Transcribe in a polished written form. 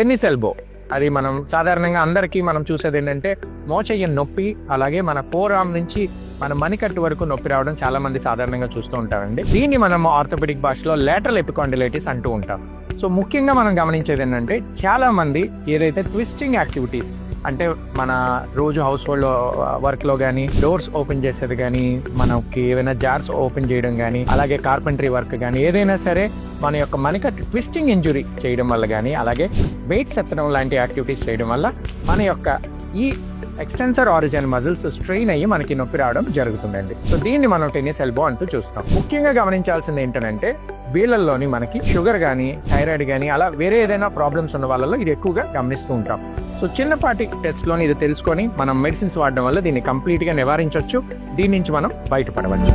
Tennis elbow. అది మనం సాధారణంగా అందరికీ మనం చూసేది ఏంటంటే మోచెయ్య నొప్పి, అలాగే మన ఫోర్ ఆర్మ్ నుంచి మన మణికట్టు వరకు నొప్పి రావడం చాలా మంది సాధారణంగా చూస్తూ ఉంటారండి. దీన్ని మనం ఆర్థోపెడిక్ భాషలో లేటరల్ ఎపికాండిలైటిస్ అంటూ ఉంటాం. సో ముఖ్యంగా మనం గమనించేది ఏంటంటే చాలా మంది ఏదైతే ట్విస్టింగ్ యాక్టివిటీస్ అంటే మన రోజు హౌస్ హోల్డ్ వర్క్లో కానీ డోర్స్ ఓపెన్ చేసేది కానీ, మనకి ఏమైనా జార్స్ ఓపెన్ చేయడం కానీ, అలాగే కార్పెంటరీ వర్క్ కానీ ఏదైనా సరే మన యొక్క మణికట్టు ట్విస్టింగ్ ఇంజురీ చేయడం వల్ల కానీ, అలాగే వెయిట్స్ ఎత్తడం లాంటి యాక్టివిటీస్ చేయడం వల్ల మన యొక్క ఈ ఎక్స్టెన్సర్ ఆరిజిన్ మజిల్స్ స్ట్రెయిన్ అయ్యి మనకి నొప్పి రావడం జరుగుతుందండి. సో దీన్ని మనం టెన్నిస్ ఎల్బో అంటూ చూస్తాం. ముఖ్యంగా గమనించాల్సింది ఏంటంటే వీళ్ళల్లోని మనకి షుగర్ కానీ, థైరాయిడ్ కానీ అలా వేరే ఏదైనా ప్రాబ్లమ్స్ ఉన్న వాళ్ళలో ఇది ఎక్కువగా గమనిస్తూ ఉంటాం. సో చిన్నపాటి టెస్ట్లోని ఇది తెలుసుకొని మనం మెడిసిన్స్ వాడడం వల్ల దీన్ని కంప్లీట్గా నివారించవచ్చు. దీని నుంచి మనం బయటపడవచ్చు.